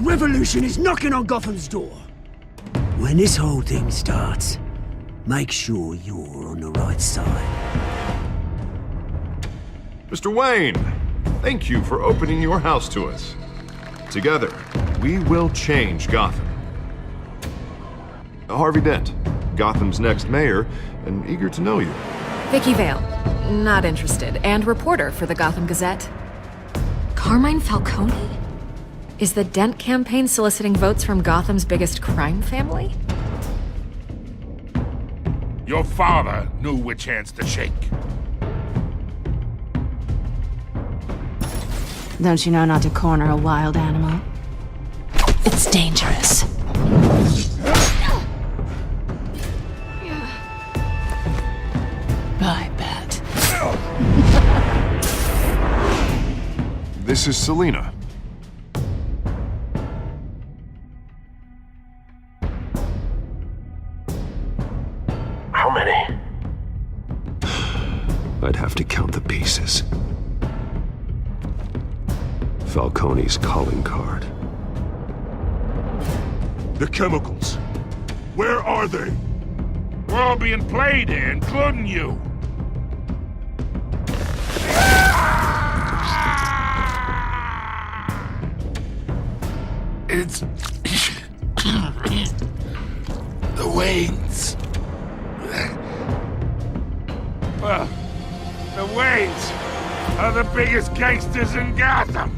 revolution is knocking on Gotham's door. When this whole thing starts, make sure you're on the right side. Mr. Wayne, thank you for opening your house to us. Together, we will change Gotham. Harvey Dent, Gotham's next mayor, and eager to know you. Vicky Vale, not interested, and reporter for the Gotham Gazette. Carmine Falcone? Is the Dent campaign soliciting votes from Gotham's biggest crime family? Your father knew which hands to shake. Don't you know not to corner a wild animal? It's dangerous. I bet. This is Selina. How many? I'd have to count the pieces. Falcone's calling card. The chemicals. Where are they? We're all being played here, including you. It's... the Waynes. Well, the Waynes are the biggest gangsters in Gotham.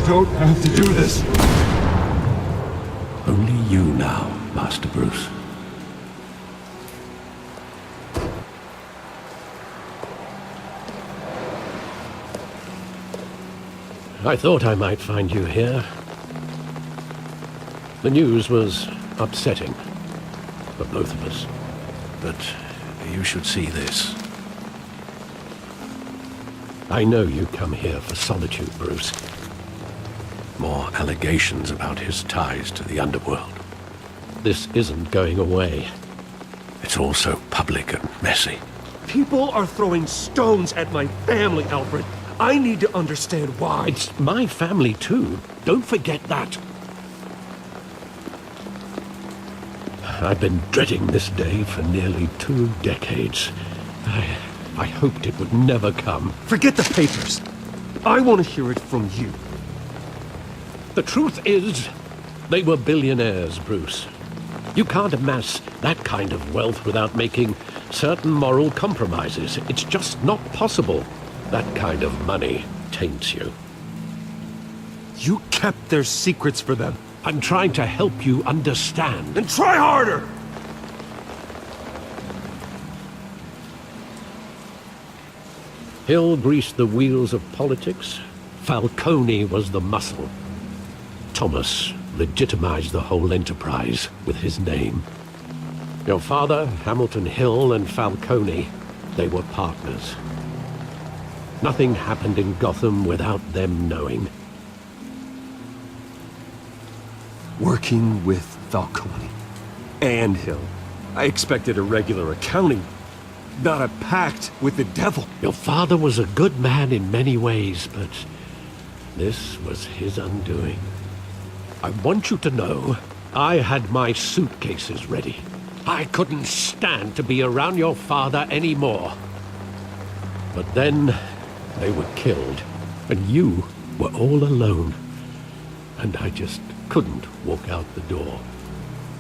Don't have to do this. Only you now, Master Bruce. I thought I might find you here. The news was upsetting for both of us. But you should see this. I know you come here for solitude, Bruce. More allegations about his ties to the underworld. This isn't going away. It's all so public and messy. People are throwing stones at my family, Alfred. I need to understand why. It's my family, too. Don't forget that. I've been dreading this day for nearly 2 decades. I hoped it would never come. Forget the papers. I want to hear it from you. The truth is, they were billionaires, Bruce. You can't amass that kind of wealth without making certain moral compromises. It's just not possible. That kind of money taints you. You kept their secrets for them. I'm trying to help you understand. Then try harder! Hill greased the wheels of politics. Falcone was the muscle. Thomas legitimized the whole enterprise with his name. Your father, Hamilton Hill, and Falcone, they were partners. Nothing happened in Gotham without them knowing. Working with Falcone and Hill. I expected a regular accounting, not a pact with the devil. Your father was a good man in many ways, but this was his undoing. I want you to know, I had my suitcases ready. I couldn't stand to be around your father anymore. But then, they were killed, and you were all alone. And I just couldn't walk out the door.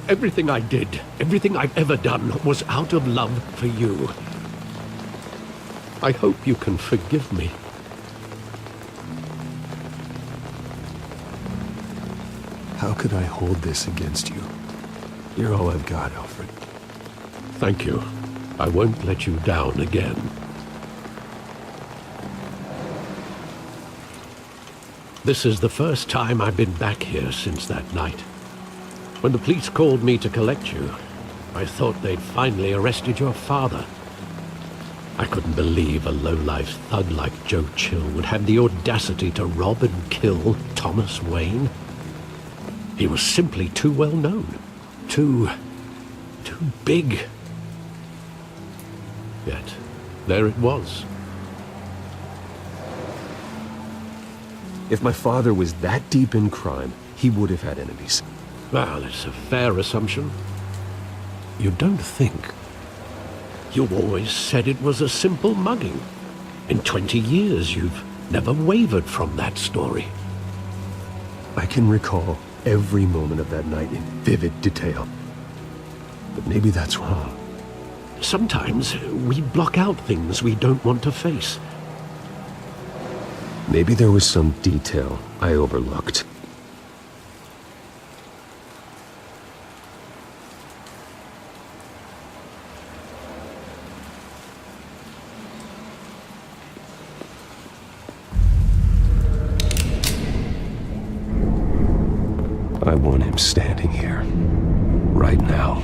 Everything I did, everything I've ever done, was out of love for you. I hope you can forgive me. How could I hold this against you? You're all I've got, Alfred. Thank you. I won't let you down again. This is the first time I've been back here since that night. When the police called me to collect you, I thought they'd finally arrested your father. I couldn't believe a low-life thug like Joe Chill would have the audacity to rob and kill Thomas Wayne. He was simply too well known. Too big. Yet, there it was. If my father was that deep in crime, he would have had enemies. Well, it's a fair assumption. You don't think. You always said it was a simple mugging. In 20 years, you've never wavered from that story. I can recall every moment of that night in vivid detail. But maybe that's wrong. Sometimes we block out things we don't want to face. Maybe there was some detail I overlooked. I want him standing here, right now.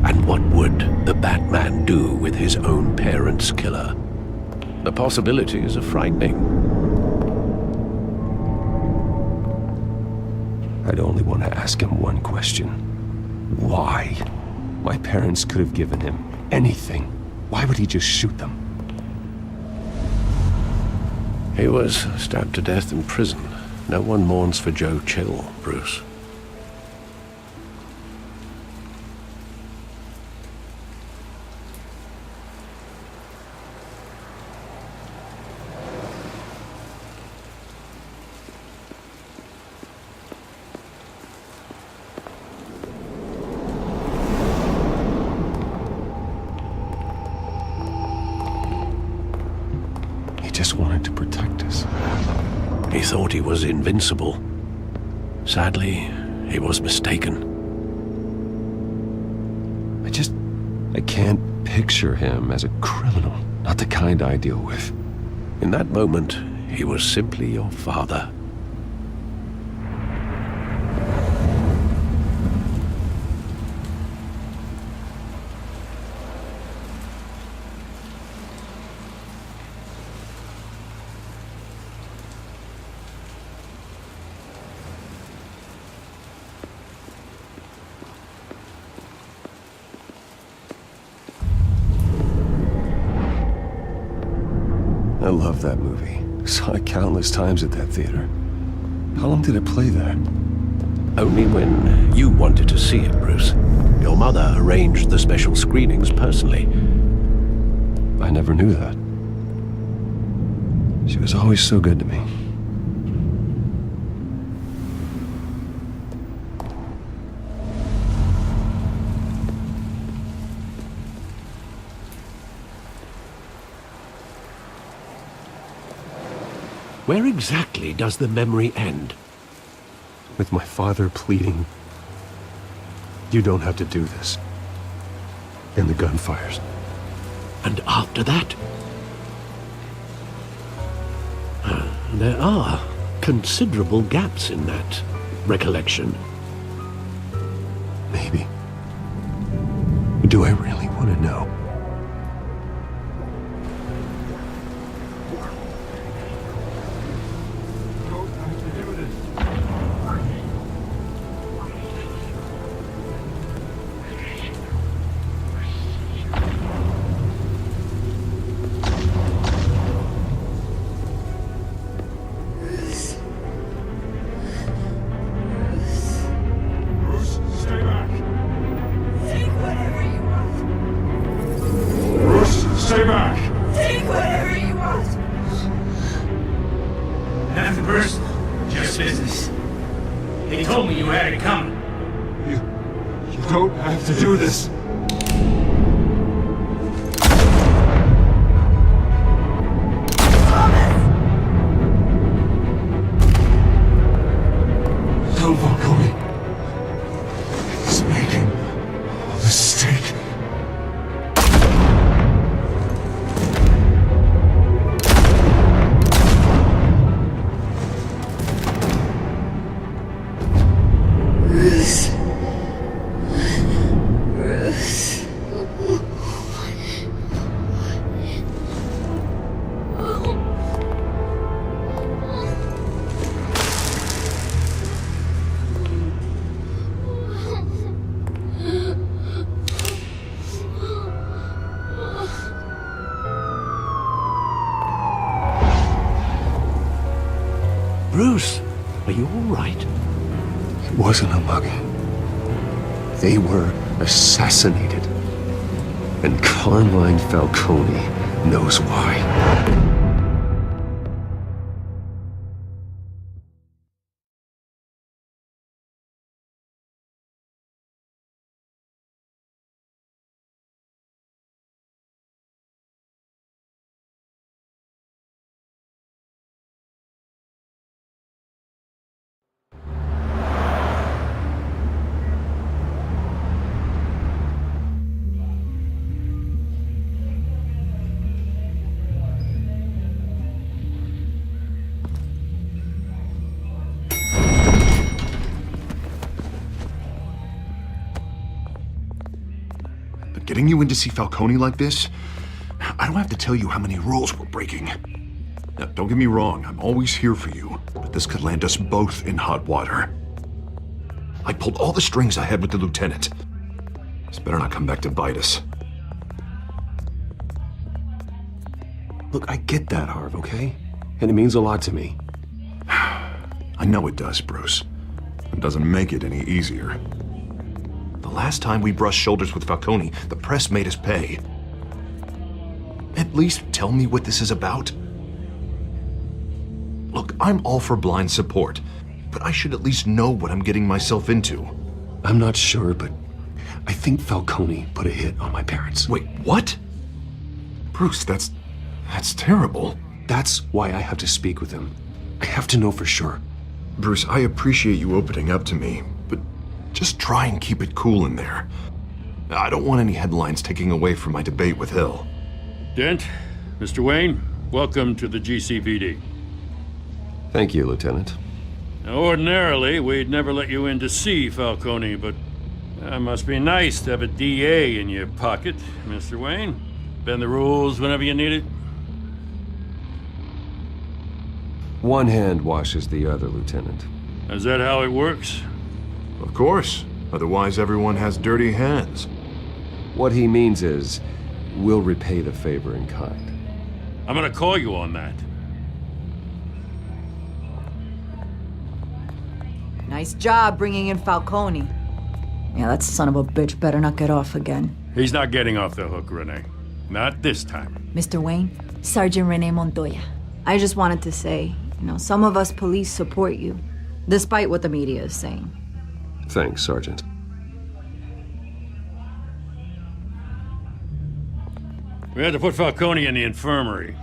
And what would the Batman do with his own parents' killer? The possibilities are frightening. I'd only want to ask him one question. Why? My parents could have given him anything. Why would he just shoot them? He was stabbed to death in prison. No one mourns for Joe Chill, Bruce. He just wanted to protect us. He thought he was invincible. Sadly, he was mistaken. I can't picture him as a criminal. Not the kind I deal with. In that moment, he was simply your father. I love that movie. Saw it countless times at that theater. How long did it play there? Only when you wanted to see it, Bruce. Your mother arranged the special screenings personally. I never knew that. She was always so good to me. Where exactly does the memory end? With my father pleading, "You don't have to do this." And the gunfires. And after that? There are considerable gaps in that recollection. Maybe. Do I really want to know? Stay back! Take whatever you want! Nothing personal, just business. They told me you had it coming. You don't have to do this. Tell Falcone he's making a mistake. Bruce, are you all right? It wasn't a mugging. They were assassinated. And Carmine Falcone knows why. Getting you in to see Falcone like this? I don't have to tell you how many rules we're breaking. Now, don't get me wrong, I'm always here for you, but this could land us both in hot water. I pulled all the strings I had with the lieutenant. This better not come back to bite us. Look, I get that, Harv, okay? And it means a lot to me. I know it does, Bruce. It doesn't make it any easier. The last time we brushed shoulders with Falcone, the press made us pay. At least tell me what this is about. Look, I'm all for blind support, but I should at least know what I'm getting myself into. I'm not sure, but I think Falcone put a hit on my parents. Wait, what? Bruce, that's terrible. That's why I have to speak with him. I have to know for sure. Bruce, I appreciate you opening up to me, but just try and keep it cool in there. I don't want any headlines taking away from my debate with Hill. Dent, Mr. Wayne, welcome to the GCPD. Thank you, Lieutenant. Now, ordinarily, we'd never let you in to see Falcone, but it must be nice to have a DA in your pocket, Mr. Wayne. Bend the rules whenever you need it. One hand washes the other, Lieutenant. Is that how it works? Of course. Otherwise, everyone has dirty hands. What he means is, we'll repay the favor in kind. I'm gonna call you on that. Nice job bringing in Falcone. Yeah, that son of a bitch better not get off again. He's not getting off the hook, Renee. Not this time. Mr. Wayne, Sergeant Renee Montoya. I just wanted to say, some of us police support you, despite what the media is saying. Thanks, Sergeant. We had to put Falcone in the infirmary.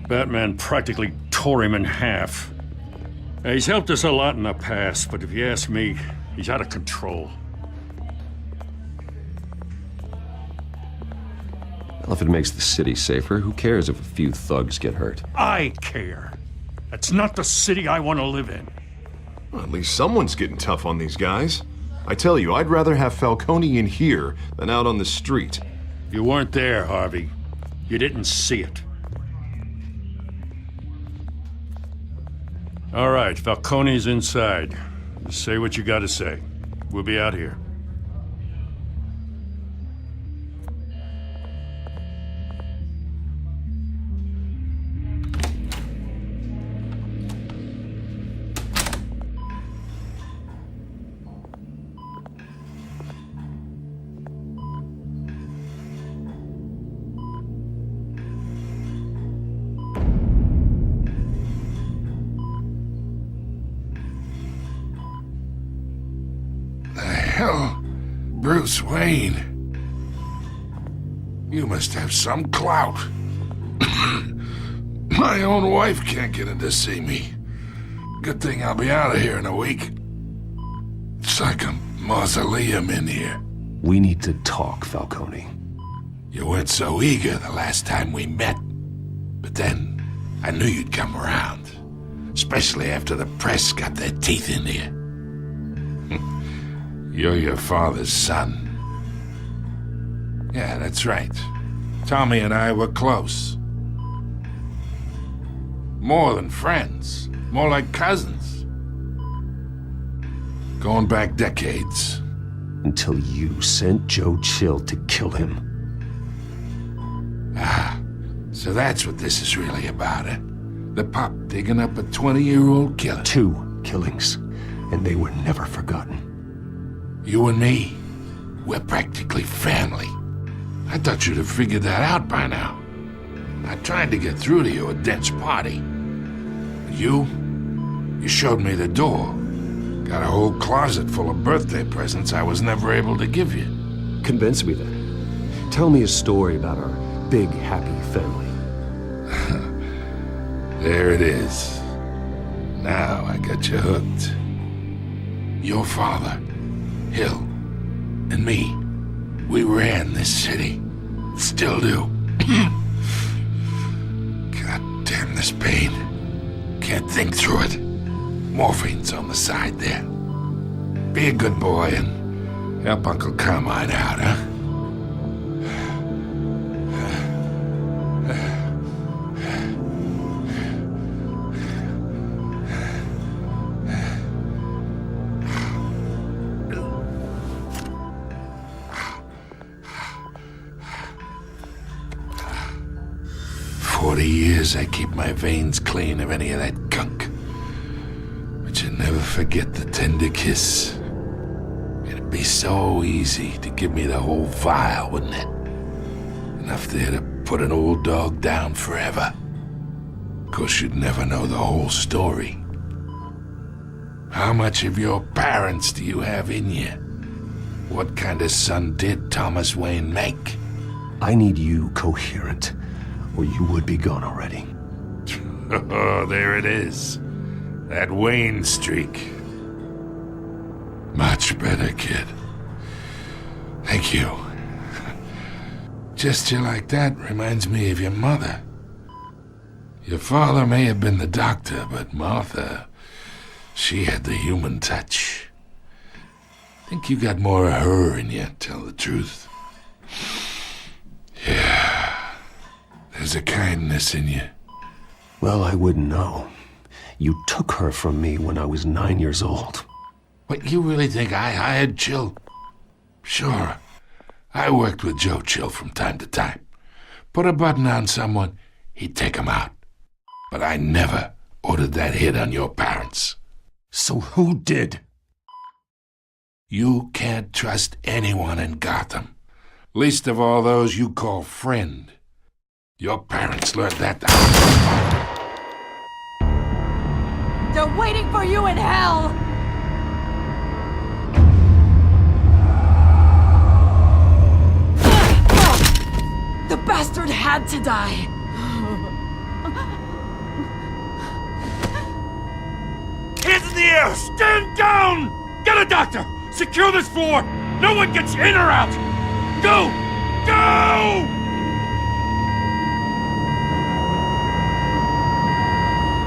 Batman practically tore him in half. He's helped us a lot in the past, but if you ask me, he's out of control. Well, if it makes the city safer, who cares if a few thugs get hurt? I care. That's not the city I want to live in. Well, at least someone's getting tough on these guys. I tell you, I'd rather have Falcone in here than out on the street. You weren't there, Harvey. You didn't see it. All right, Falcone's inside. Just say what you gotta say. We'll be out here. The hell, Bruce Wayne? You must have some clout. My own wife can't get in to see me. Good thing I'll be out of here in a week. It's like a mausoleum in here. We need to talk, Falcone. You weren't so eager the last time we met. But then, I knew you'd come around. Especially after the press got their teeth in you. You're your father's son. Yeah, that's right. Tommy and I were close. More than friends. More like cousins. Going back decades. Until you sent Joe Chill to kill him. Ah, so that's what this is really about, eh? The pup digging up a 20-year-old killer. 2 killings, and they were never forgotten. You and me, we're practically family. I thought you'd have figured that out by now. I tried to get through to you at Dent's party. But you showed me the door. Got a whole closet full of birthday presents I was never able to give you. Convince me then. Tell me a story about our big, happy family. There it is. Now I got you hooked. Your father, Hill, and me, we ran this city. Still do. God damn this pain. Can't think through it. Morphine's on the side there. Be a good boy and help Uncle Carmine out, huh? 40 years I keep my veins clean of any of that gunk. But you never forget the tender kiss. It'd be so easy to give me the whole vial, wouldn't it? Enough there to put an old dog down forever. Of course, you'd never know the whole story. How much of your parents do you have in you? What kind of son did Thomas Wayne make? I need you coherent, or you would be gone already. Oh, there it is. That Wayne streak. Much better, kid. Thank you. Gesture like that reminds me of your mother. Your father may have been the doctor, but Martha, she had the human touch. Think you got more of her in you, tell the truth. Yeah. There's a kindness in you. Well, I wouldn't know. You took her from me when I was 9 years old. What, you really think I hired Chill? Sure. I worked with Joe Chill from time to time. Put a button on someone, he'd take him out. But I never ordered that hit on your parents. So who did? You can't trust anyone in Gotham. Least of all those you call friend. Your parents learned that. They're waiting for you in hell! The bastard had to die! Hands in the air! Stand down! Get a doctor! Secure this floor! No one gets in or out! Go! Go!